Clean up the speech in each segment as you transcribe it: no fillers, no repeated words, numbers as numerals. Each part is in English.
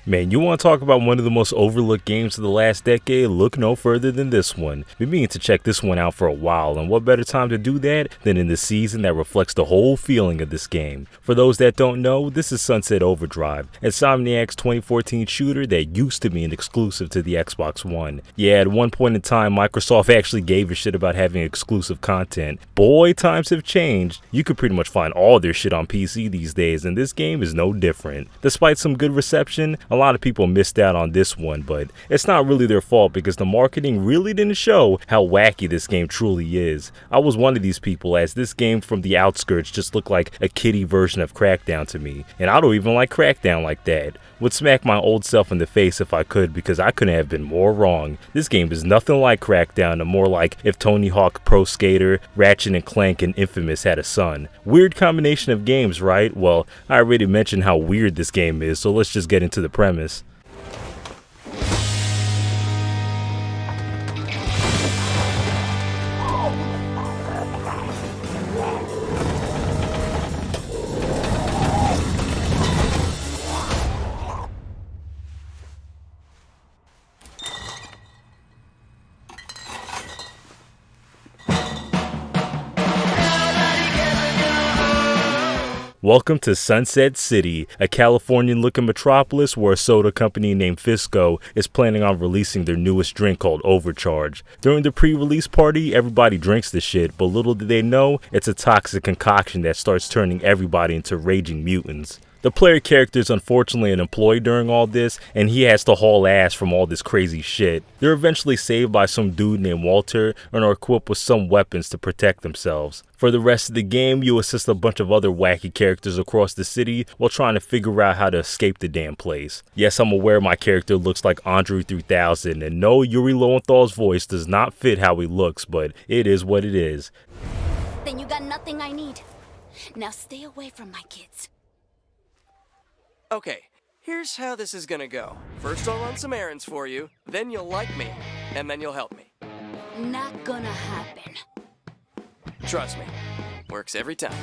Man, you want to talk about one of the most overlooked games of the last decade? Look no further than this one. Been meaning to check this one out for a while, and what better time to do that than in the season that reflects the whole feeling of this game. For those that don't know, this is Sunset Overdrive, Insomniac's 2014 shooter that used to be an exclusive to the Xbox One. Yeah, at one point in time, Microsoft actually gave a shit about having exclusive content. Boy, times have changed. You could pretty much find all their shit on PC these days, and this game is no different. Despite some good reception, a lot of people missed out on this one, but it's not really their fault because the marketing really didn't show how wacky this game truly is. I was one of these people, as this game from the outskirts just looked like a kiddie version of Crackdown to me, and I don't even like Crackdown like that. Would smack my old self in the face if I could, because I couldn't have been more wrong. This game is nothing like Crackdown, and more like if Tony Hawk Pro Skater, Ratchet and Clank, and Infamous had a son. Weird combination of games, right? Well, I already mentioned how weird this game is, so let's just get into the premise. Welcome to Sunset City, a Californian-looking metropolis where a soda company named Fisco is planning on releasing their newest drink called Overcharge. During the pre-release party, everybody drinks the shit, but little do they know, it's a toxic concoction that starts turning everybody into raging mutants. The player character is unfortunately an employee during all this, and he has to haul ass from all this crazy shit. They're eventually saved by some dude named Walter and are equipped with some weapons to protect themselves. For the rest of the game, you assist a bunch of other wacky characters across the city while trying to figure out how to escape the damn place. Yes, I'm aware my character looks like Andre 3000, and no, Yuri Lowenthal's voice does not fit how he looks, but it is what it is. Then you got nothing I need. Now stay away from my kids. Okay, here's how this is gonna go. First I'll run some errands for you, then you'll like me, and then you'll help me. Not gonna happen. Trust me, works every time.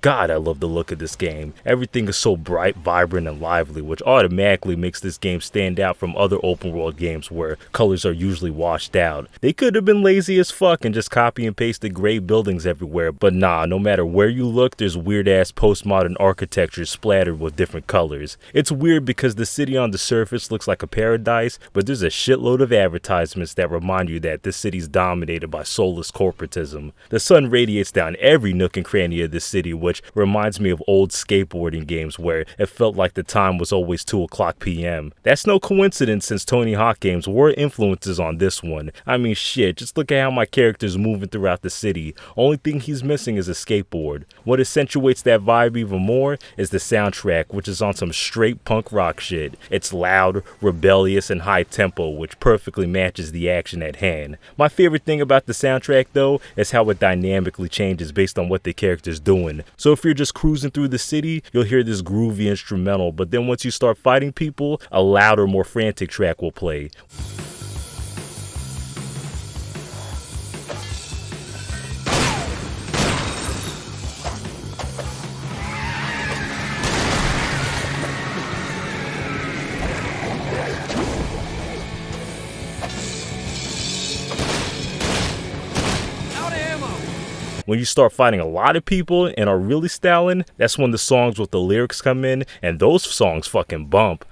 God, I love the look of this game. Everything is so bright, vibrant, and lively, which automatically makes this game stand out from other open world games where colors are usually washed out. They could have been lazy as fuck and just copy and pasted gray buildings everywhere, but nah, no matter where you look, there's weird ass postmodern architecture splattered with different colors. It's weird because the city on the surface looks like a paradise, but there's a shitload of advertisements that remind you that this city's dominated by soulless corporatism. The sun radiates down every nook and cranny of this city, which reminds me of old skateboarding games where it felt like the time was always 2 o'clock p.m. That's no coincidence since Tony Hawk games were influences on this one. I mean shit, just look at how my character's moving throughout the city. Only thing he's missing is a skateboard. What accentuates that vibe even more is the soundtrack, which is on some straight punk rock shit. It's loud, rebellious, and high tempo, which perfectly matches the action at hand. My favorite thing about the soundtrack though is how it dynamically changes based on what the character's doing. So if you're just cruising through the city, you'll hear this groovy instrumental, but then once you start fighting people, a louder, more frantic track will play. When you start fighting a lot of people and are really styling, that's when the songs with the lyrics come in, and those songs fucking bump.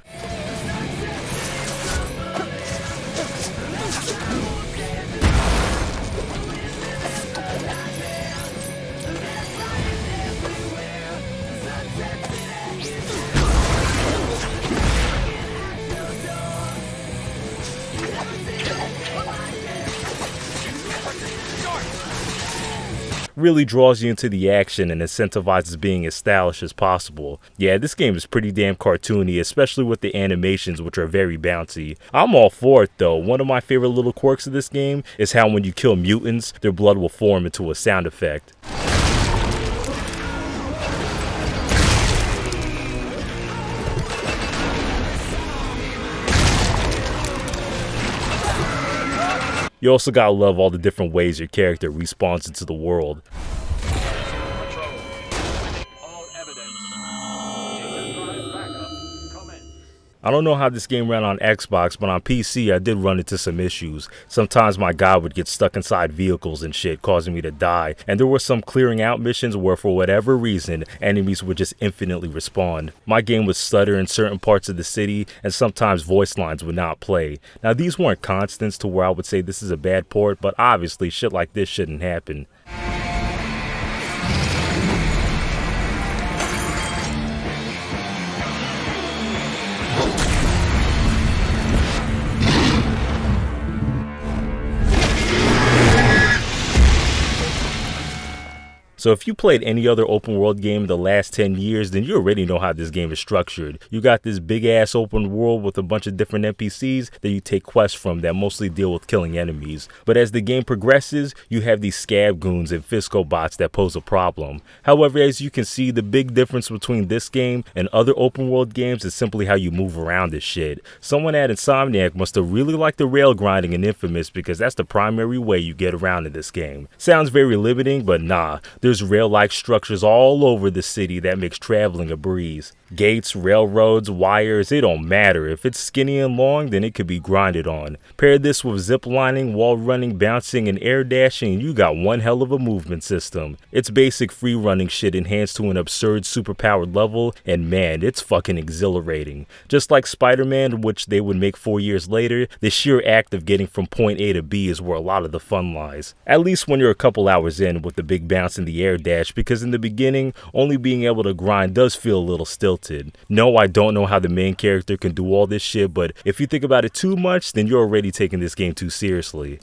Really draws you into the action and incentivizes being as stylish as possible. Yeah, this game is pretty damn cartoony, especially with the animations, which are very bouncy. I'm all for it though. One of my favorite little quirks of this game is how when you kill mutants, their blood will form into a sound effect. You also gotta love all the different ways your character respawns into the world. I don't know how this game ran on Xbox, but on PC I did run into some issues. Sometimes my guy would get stuck inside vehicles and shit, causing me to die, and there were some clearing out missions where for whatever reason, enemies would just infinitely respawn. My game would stutter in certain parts of the city, and sometimes voice lines would not play. Now these weren't constants to where I would say this is a bad port, but obviously shit like this shouldn't happen. So if you played any other open world game in the last 10 years, then you already know how this game is structured. You got this big ass open world with a bunch of different NPCs that you take quests from that mostly deal with killing enemies. But as the game progresses, you have these scab goons and Fisco bots that pose a problem. However, as you can see, the big difference between this game and other open world games is simply how you move around this shit. Someone at Insomniac must have really liked the rail grinding in Infamous, because that's the primary way you get around in this game. Sounds very limiting, but nah. There's rail-like structures all over the city that makes traveling a breeze. Gates, railroads, wires, it don't matter. If it's skinny and long, then it could be grinded on. Pair this with zip lining, wall running, bouncing, and air dashing, and you got one hell of a movement system. It's basic free running shit enhanced to an absurd superpowered level, and man, it's fucking exhilarating. Just like Spider-Man, which they would make 4 years later, the sheer act of getting from point A to B is where a lot of the fun lies. At least when you're a couple hours in with the big bounce and the air dash, because in the beginning, only being able to grind does feel a little stilted. No, I don't know how the main character can do all this shit, but if you think about it too much, then you're already taking this game too seriously.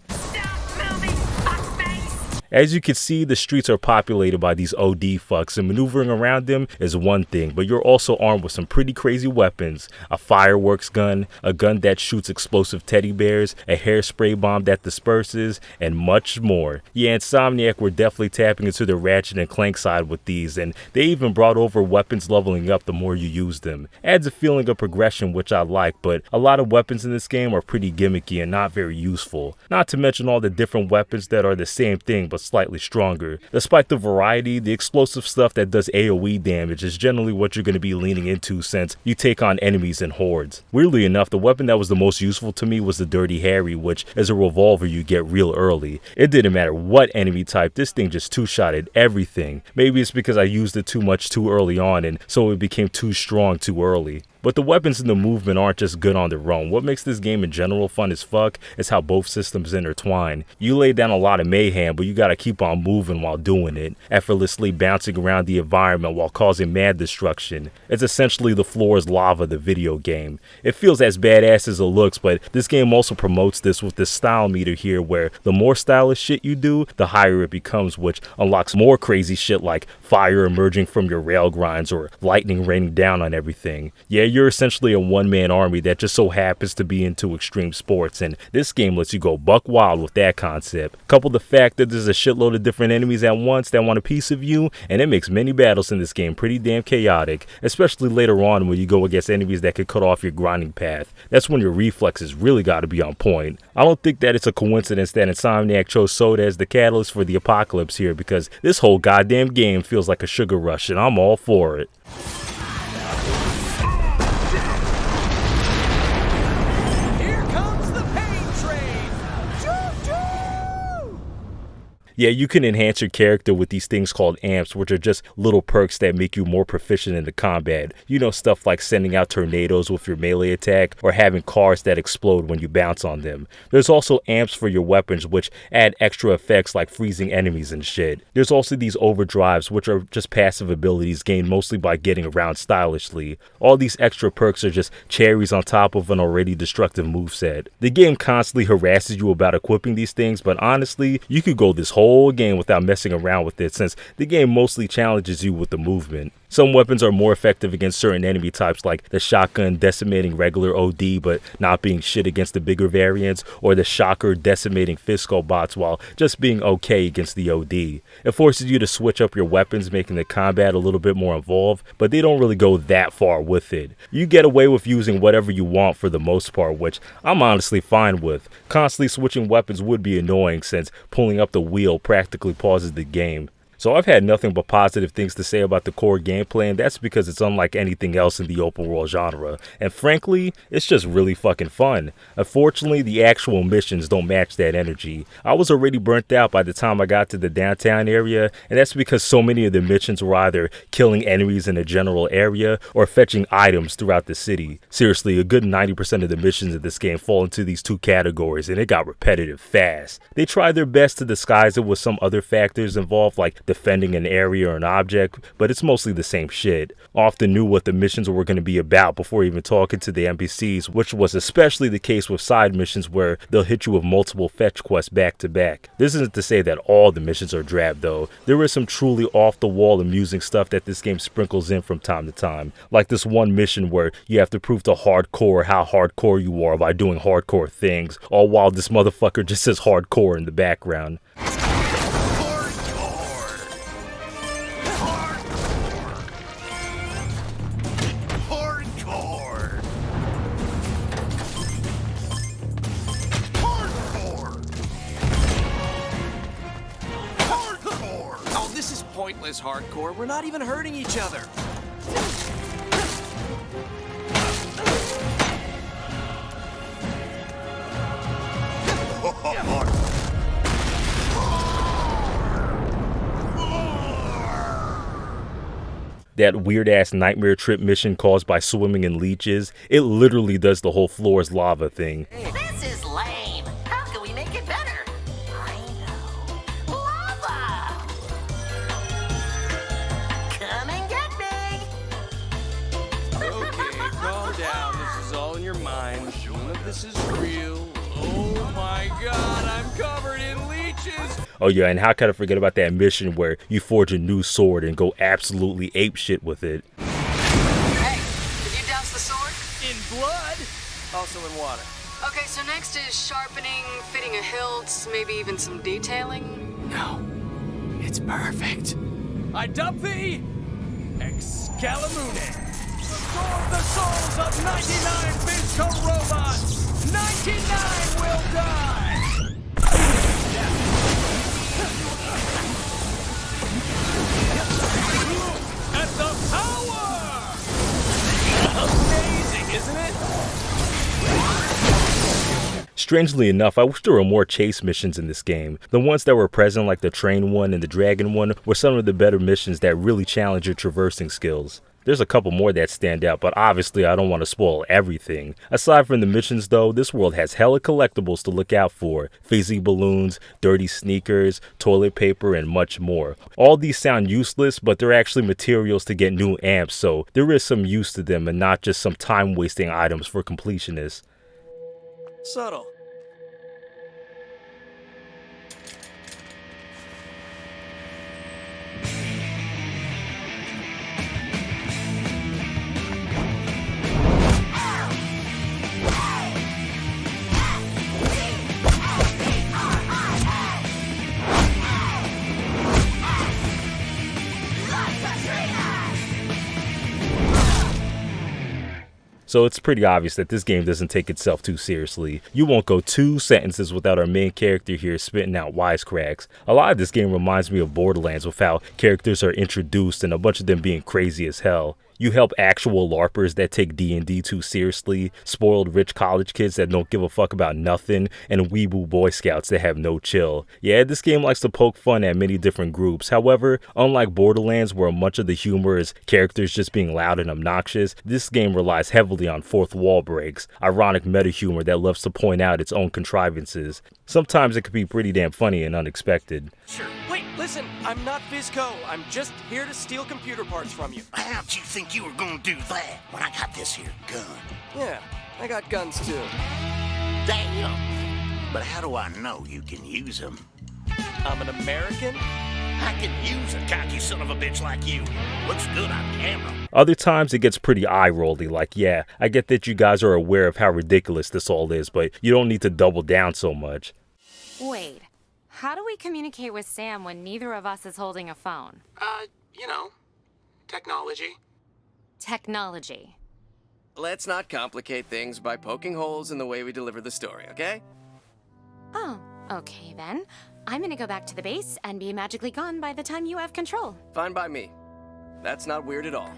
As you can see, the streets are populated by these OD fucks, and maneuvering around them is one thing, but you're also armed with some pretty crazy weapons. A fireworks gun, a gun that shoots explosive teddy bears, a hairspray bomb that disperses, and much more. Yeah, Insomniac were definitely tapping into the Ratchet and Clank side with these, and they even brought over weapons leveling up the more you use them. Adds a feeling of progression, which I like, but a lot of weapons in this game are pretty gimmicky and not very useful. Not to mention all the different weapons that are the same thing, but slightly stronger. Despite the variety, the explosive stuff that does AoE damage is generally what you're going to be leaning into since you take on enemies in hordes. Weirdly enough, the weapon that was the most useful to me was the Dirty Harry, which is a revolver you get real early. It didn't matter what enemy type, this thing just two-shotted everything. Maybe it's because I used it too much too early on, and so it became too strong too early. But the weapons and the movement aren't just good on their own. What makes this game in general fun as fuck is how both systems intertwine. You lay down a lot of mayhem, but you gotta keep on moving while doing it, effortlessly bouncing around the environment while causing mad destruction. It's essentially the floor is lava, the video game. It feels as badass as it looks, but this game also promotes this with this style meter here, where the more stylish shit you do, the higher it becomes, which unlocks more crazy shit like fire emerging from your rail grinds or lightning raining down on everything. Yeah, you're essentially a one-man army that just so happens to be into extreme sports, and this game lets you go buck wild with that concept. Couple the fact that there's a shitload of different enemies at once that want a piece of you, and it makes many battles in this game pretty damn chaotic, especially later on when you go against enemies that could cut off your grinding path. That's when your reflexes really gotta be on point. I don't think that it's a coincidence that Insomniac chose soda as the catalyst for the apocalypse here, because this whole goddamn game feels like a sugar rush, and I'm all for it. Yeah, you can enhance your character with these things called amps, which are just little perks that make you more proficient in the combat. You know, stuff like sending out tornadoes with your melee attack or having cars that explode when you bounce on them. There's also amps for your weapons, which add extra effects like freezing enemies and shit. There's also these overdrives, which are just passive abilities gained mostly by getting around stylishly. All these extra perks are just cherries on top of an already destructive moveset. The game constantly harasses you about equipping these things, but honestly, you could go this whole game without messing around with it, since the game mostly challenges you with the movement. Some weapons are more effective against certain enemy types, like the shotgun decimating regular OD but not being shit against the bigger variants, or the shocker decimating Fisco bots while just being okay against the OD. It forces you to switch up your weapons, making the combat a little bit more involved, but they don't really go that far with it. You get away with using whatever you want for the most part, which I'm honestly fine with. Constantly switching weapons would be annoying, since pulling up the wheel practically pauses the game. So I've had nothing but positive things to say about the core gameplay, and that's because it's unlike anything else in the open world genre. And frankly, it's just really fucking fun. Unfortunately, the actual missions don't match that energy. I was already burnt out by the time I got to the downtown area, and that's because so many of the missions were either killing enemies in a general area or fetching items throughout the city. Seriously, a good 90% of the missions in this game fall into these two categories, and it got repetitive fast. They tried their best to disguise it with some other factors involved, like defending an area or an object, but it's mostly the same shit. I often knew what the missions were going to be about before even talking to the NPCs, which was especially the case with side missions where they'll hit you with multiple fetch quests back to back. This isn't to say that all the missions are drab though. There is some truly off the wall amusing stuff that this game sprinkles in from time to time. Like this one mission where you have to prove to hardcore how hardcore you are by doing hardcore things, all while this motherfucker just says hardcore in the background. Pointless hardcore. We're not even hurting each other. That weird-ass nightmare trip mission caused by swimming in leeches, it literally does the whole floor is lava thing. This is lame. How can we make it better? I know. Lava! Come and get me! Okay, calm down. This is all in your mind. None of this is real. Oh my god, I'm covered in leeches! Oh yeah, and how could I forget about that mission where you forge a new sword and go absolutely apeshit with it? Hey, did you douse the sword? In blood? Also in water. Okay, so next is sharpening, fitting a hilt, maybe even some detailing. No, it's perfect. I dub thee Excalibur. Restore the souls of 99 physical robots. 99 will die. At the power! Amazing, isn't it? Strangely enough, I wish there were more chase missions in this game. The ones that were present, like the train one and the dragon one, were some of the better missions that really challenge your traversing skills. There's a couple more that stand out, but obviously I don't want to spoil everything. Aside from the missions though, this world has hella collectibles to look out for. Fizzy balloons, dirty sneakers, toilet paper, and much more. All these sound useless, but they're actually materials to get new amps, so there is some use to them and not just some time-wasting items for completionists. Subtle. So it's pretty obvious that this game doesn't take itself too seriously. You won't go 2 sentences without our main character here spitting out wisecracks. A lot of this game reminds me of Borderlands with how characters are introduced and a bunch of them being crazy as hell. You help actual LARPers that take D&D too seriously, spoiled rich college kids that don't give a fuck about nothing, and weeboo boy scouts that have no chill. Yeah, this game likes to poke fun at many different groups. However, unlike Borderlands where much of the humor is characters just being loud and obnoxious, this game relies heavily on fourth wall breaks, ironic meta humor that loves to point out its own contrivances. Sometimes it can be pretty damn funny and unexpected. Sure. Wait, listen, I'm not Fizco. I'm just here to steal computer parts from you. How'd you think you were gonna do that when I got this here gun? Yeah, I got guns too. Damn! But how do I know you can use them? I'm an American. I can use a cocky son of a bitch like you. Looks good on camera. Other times it gets pretty eye-rolly, like yeah, I get that you guys are aware of how ridiculous this all is, but you don't need to double down so much. Wait, how do we communicate with Sam when neither of us is holding a phone? You know, technology. Technology. Let's not complicate things by poking holes in the way we deliver the story, okay? Oh, okay then. I'm gonna go back to the base and be magically gone by the time you have control. Fine by me. That's not weird at all.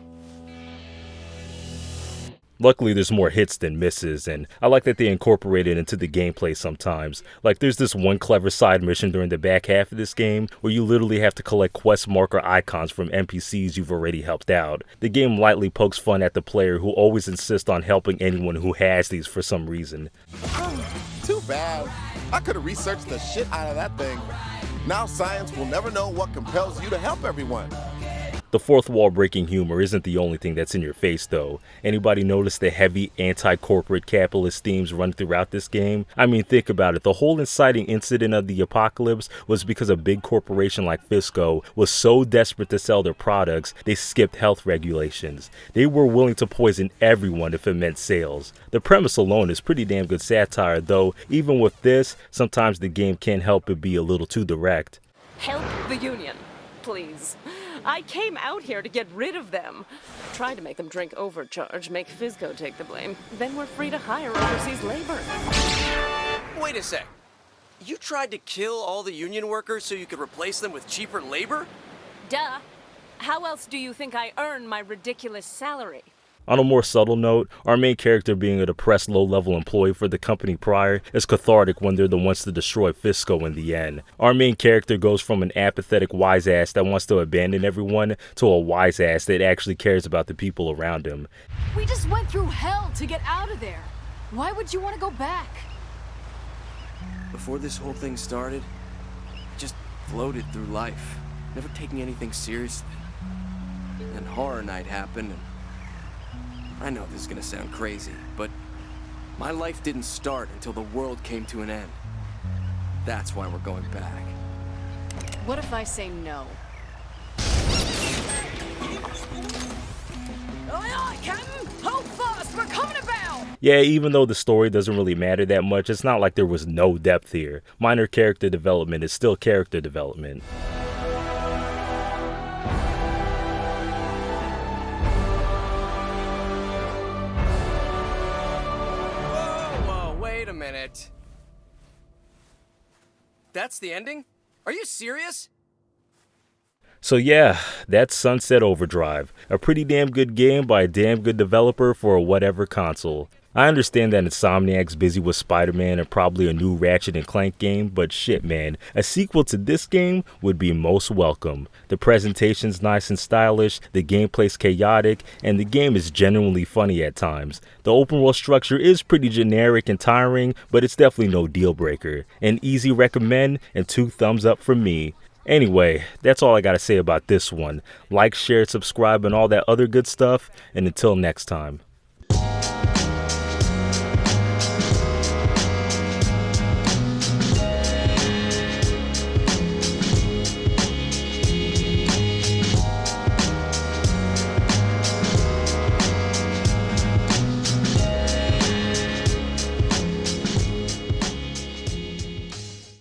Luckily, there's more hits than misses, and I like that they incorporate it into the gameplay sometimes. Like, there's this one clever side mission during the back half of this game where you literally have to collect quest marker icons from NPCs you've already helped out. The game lightly pokes fun at the player who always insists on helping anyone who has these for some reason. Too bad. I could have researched the shit out of that thing. Now science will never know what compels you to help everyone. The fourth wall breaking humor isn't the only thing that's in your face though. Anybody notice the heavy anti-corporate capitalist themes run throughout this game? I mean, think about it. The whole inciting incident of the apocalypse was because a big corporation like Fisco was so desperate to sell their products, they skipped health regulations. They were willing to poison everyone if it meant sales. The premise alone is pretty damn good satire though. Even with this, sometimes the game can't help but be a little too direct. Help the union, please. I came out here to get rid of them. Try to make them drink overcharge, make Fisco take the blame. Then we're free to hire overseas labor. Wait a sec. You tried to kill all the union workers so you could replace them with cheaper labor? Duh. How else do you think I earn my ridiculous salary? On a more subtle note, our main character being a depressed low-level employee for the company prior is cathartic when they're the ones to destroy Fisco in the end. Our main character goes from an apathetic wise-ass that wants to abandon everyone to a wise-ass that actually cares about the people around him. We just went through hell to get out of there. Why would you want to go back? Before this whole thing started, I just floated through life, never taking anything seriously. Then horror night happened, and I know this is gonna sound crazy, but my life didn't start until the world came to an end. That's why we're going back. What if I say no? Aye, Captain! Hold fast! We're coming about! Yeah, even though the story doesn't really matter that much, it's not like there was no depth here. Minor character development is still character development. Wait a minute. That's the ending? Are you serious? So yeah, that's Sunset Overdrive. A pretty damn good game by a damn good developer for a whatever console. I understand that Insomniac's busy with Spider-Man and probably a new Ratchet & Clank game, but shit man, a sequel to this game would be most welcome. The presentation's nice and stylish, the gameplay's chaotic, and the game is genuinely funny at times. The open world structure is pretty generic and tiring, but it's definitely no deal breaker. An easy recommend and 2 thumbs up from me. Anyway, that's all I gotta say about this one. Like, share, subscribe, and all that other good stuff, and until next time.